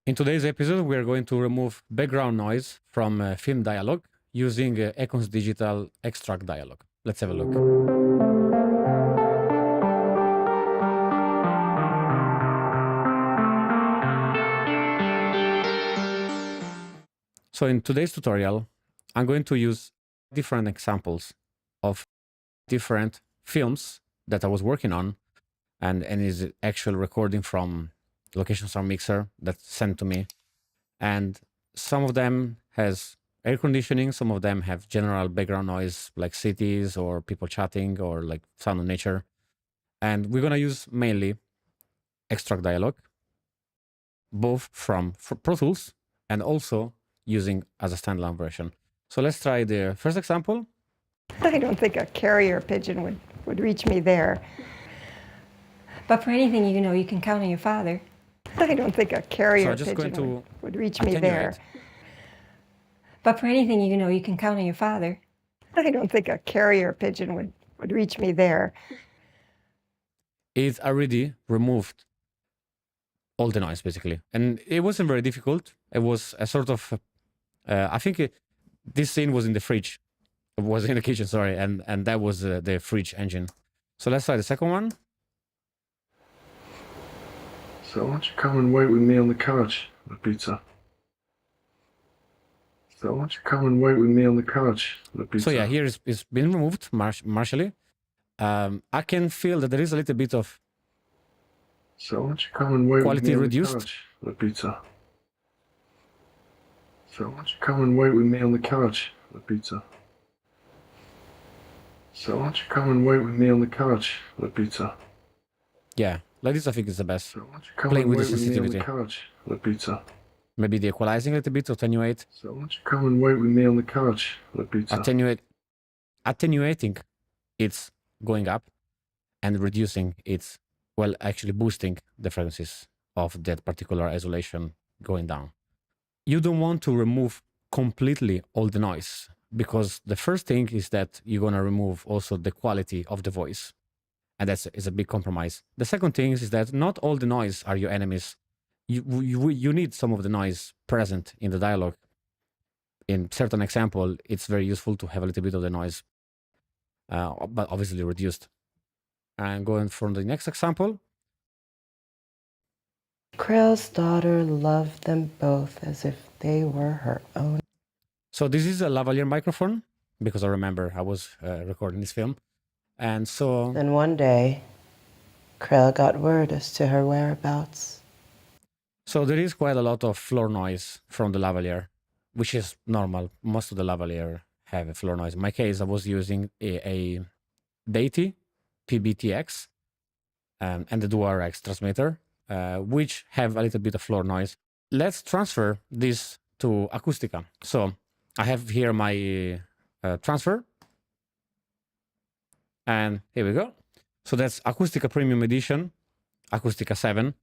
In today's episode, we are going to remove background noise from film dialogue using Acon's Digital Extract Dialogue. Let's have a look. So in today's tutorial, I'm going to use different examples of different films that I was working on and is actual recording from Location Sound Mixer that's sent to me. And some of them has air conditioning, some of them have general background noise like cities or people chatting or like sound of nature. And we're gonna use mainly Extract Dialogue, both from Pro Tools and also using as a standalone version. So let's try the first example. I don't think a carrier pigeon would reach me there. But for anything you know, you can count on your father. I don't think a So carrier I'm just going pigeon to would reach me there. attenuate. But for anything you know, you can count on your father. I don't think a carrier pigeon would reach me there. It already removed all the noise basically, and it wasn't very difficult. It was a sort of I think this scene was in the fridge. It was in the kitchen, sorry, and that was the fridge engine. So let's try the second one. So why don't you come and wait with me on the couch, the pizza? So why don't you come and wait with me on the couch, the pizza? So yeah, here it's been removed partially. I can feel that there is a little bit of So why don't you come and wait quality with me on reduced. the couch, the pizza? So why don't you come and wait with me on the couch, the pizza? So why don't you come and wait with me on the couch, the pizza? Yeah, like this I think is the best. So why don't you come Playing and with the wait with me on the sensitivity. couch, the pizza? Maybe the equalizing a little bit, attenuate, So why don't you come and wait with me on the couch, the pizza? attenuating it's going up and reducing it's, well, actually boosting the frequencies of that particular isolation going down. You don't want to remove completely all the noise because the first thing is that you're going to remove also the quality of the voice. And that's is a big compromise. The second thing is that not all the noise are your enemies. You need some of the noise present in the dialogue. In certain example, it's very useful to have a little bit of the noise, but obviously reduced. And going from the next example. Krill's daughter loved them both as if they were her own. So this is a lavalier microphone because I remember I was recording this film. And so Then one day, Krill got word as to her whereabouts. So there is quite a lot of floor noise from the lavalier, which is normal. Most of the lavalier have a floor noise. In my case, I was using a Deity PBTX and the DualRX transmitter, which have a little bit of floor noise. Let's transfer this to Acoustica. So I have here my transfer. And here we go. So that's Acoustica Premium Edition, Acoustica 7.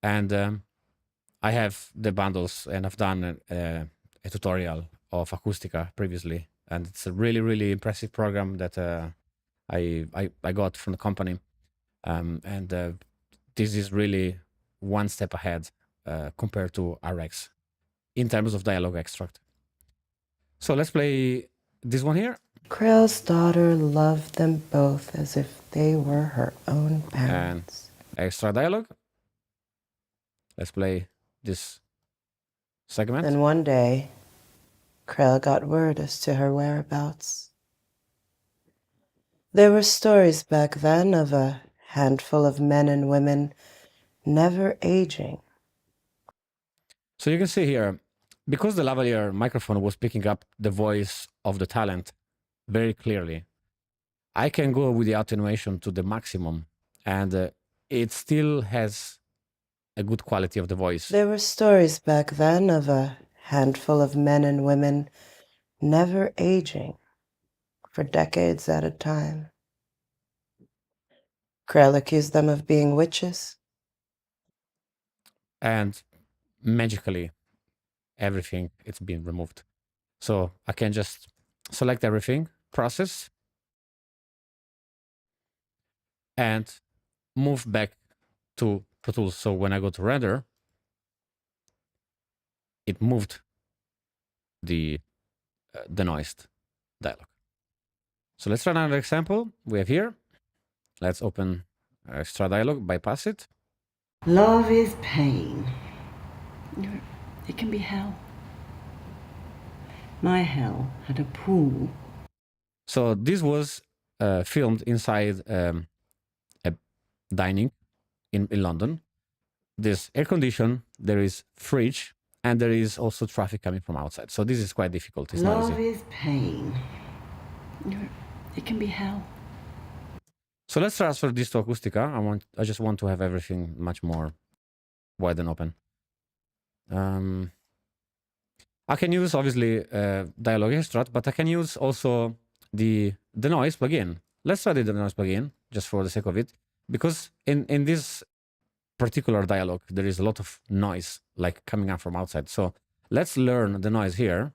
And I have the bundles and I've done a tutorial of Acoustica previously. And it's a really, really impressive program that I got from the company. This is really one step ahead compared to RX in terms of dialogue extract. So let's play this one here. Krill's daughter loved them both as if they were her own parents. And extra dialogue. Let's play this segment. Then one day, Krill got word as to her whereabouts. There were stories back then of a handful of men and women never aging. So you can see here, because the lavalier microphone was picking up the voice of the talent very clearly, I can go with the attenuation to the maximum and it still has a good quality of the voice. There were stories back then of a handful of men and women never aging for decades at a time. Krell accused them of being witches. And magically, everything, it's been removed. So I can just select everything, process, and move back to Pro Tools. So when I go to render, it moved the denoised dialogue. So let's try another example. We have here. Let's open extra dialogue, bypass it. Love is pain. It can be hell. My hell had a pool. So this was filmed inside a dining in London. There's air condition, there is fridge, and there is also traffic coming from outside. So this is quite difficult. It's not Love easy. is pain. It can be hell. So let's transfer this to Acoustica. I just want to have everything much more wide and open. I can use obviously Dialogue Extract, but I can use also the noise plugin. Let's try the noise plugin just for the sake of it, because in this particular dialogue there is a lot of noise like coming up from outside. So let's learn the noise here.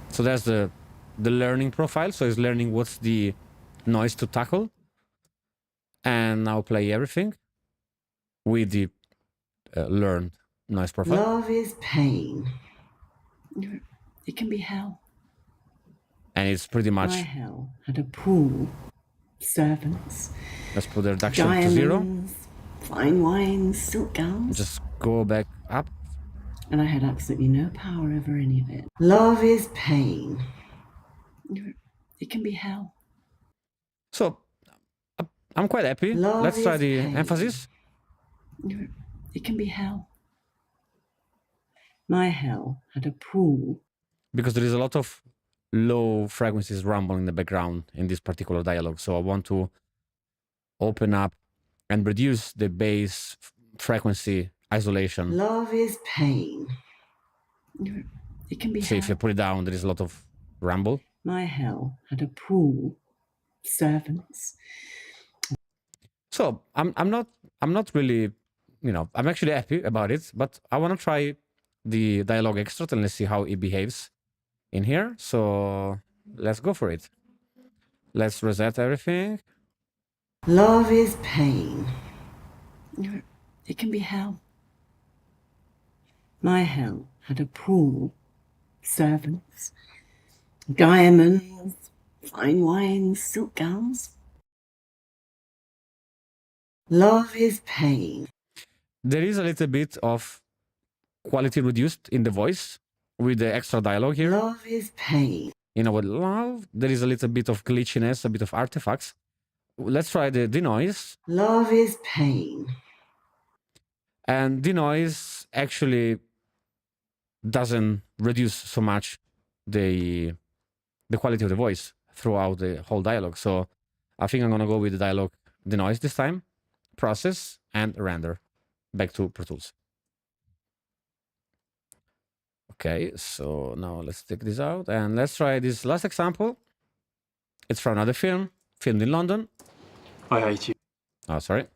So there's the learning profile. So it's learning what's the noise to tackle, and now play everything with the learned noise profile. Love is pain. It can be hell. And it's pretty much. My hell had a pool, servants, Let's put the reduction to 0. diamonds, fine wines, silk gowns. Just go back up. And I had absolutely no power over any of it. Love is pain. It can be hell. So I'm quite happy. Love Let's try is the pain. emphasis. It can be hell. My hell had a pool. Because there is a lot of low frequencies rumbling in the background in this particular dialogue. So I want to open up and reduce the bass frequency isolation. Love is pain. It can be So if you hell. put it down, there is a lot of rumble. My hell had a pool, servants. So I'm not really, I'm actually happy about it, but I want to try the dialogue extract and let's see how it behaves in here. So let's go for it. Let's reset everything. Love is pain. It can be hell. My hell had a pool, servants, diamonds, fine wines, silk gowns. Love is pain. There is a little bit of quality reduced in the voice with the extra dialogue here. Love is pain. With love, there is a little bit of glitchiness, a bit of artifacts. Let's try the denoise. Love is pain. And denoise actually doesn't reduce so much the quality of the voice throughout the whole dialogue. So I think I'm going to go with the dialogue denoise this time. Process and render. Back to Pro Tools. Okay, so now let's take this out and let's try this last example. It's from another film, filmed in London. I hate you. Oh, sorry.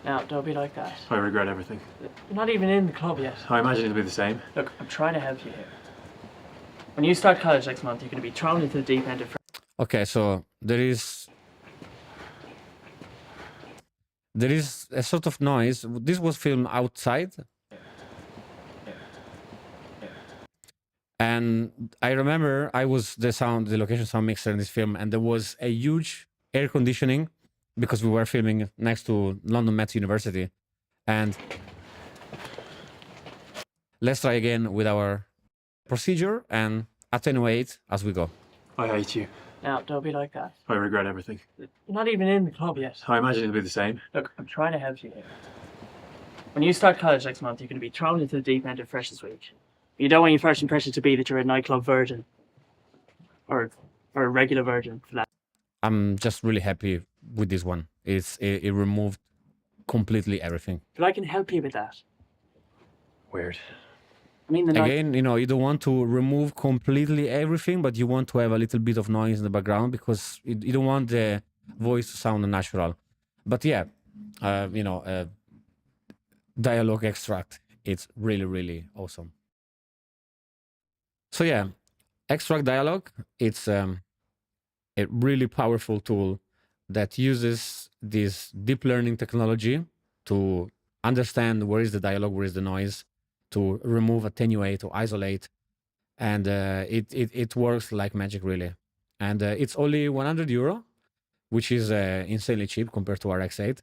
Now, don't be like that. I regret everything. You're not even in the club yet. I imagine it'll be the same. Look, I'm trying to help you here. When you start college next month, you're going to be thrown into the deep end of... Okay, so there is a sort of noise. This was filmed outside. And I remember I was the location sound mixer in this film, and there was a huge air conditioning because we were filming next to London Met University. And let's try again with our procedure and attenuate as we go. I hate you. Now, don't be like that. I regret everything. You're not even in the club yet. I imagine it'll be the same. Look, I'm trying to help you here. When you start college next month, you're going to be thrown into the deep end of Freshers Week. You don't want your first impression to be that you're a nightclub virgin. Or a regular virgin, for that. I'm just really happy with this one. It removed completely everything. But I can help you with that. Weird. I mean, the night... Again, you don't want to remove completely everything, but you want to have a little bit of noise in the background because you don't want the voice to sound unnatural. But yeah, dialogue extract, it's really, really awesome. So yeah, extract dialogue, it's a really powerful tool that uses this deep learning technology to understand where is the dialogue, where is the noise, to remove, attenuate, to isolate, and it works like magic, really. And it's only €100, which is insanely cheap compared to RX8.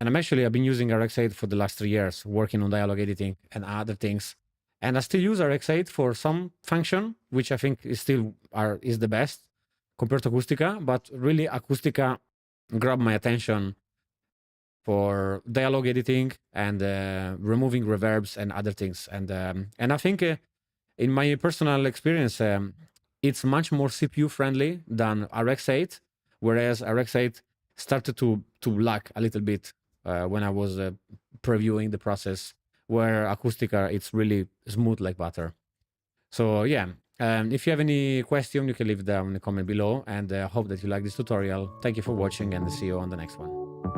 And I've been using RX8 for the last 3 years, working on dialogue editing and other things. And I still use RX8 for some function, which I think is is the best compared to Acoustica. But really, Acoustica grabbed my attention for dialogue editing and removing reverbs and other things. And I think, in my personal experience, it's much more CPU friendly than RX8, whereas RX8 started to lag a little bit when I was previewing the process, where Acoustica, it's really smooth like butter. So yeah, if you have any question, you can leave them in the comment below, and I hope that you like this tutorial. Thank you for watching, and see you on the next one.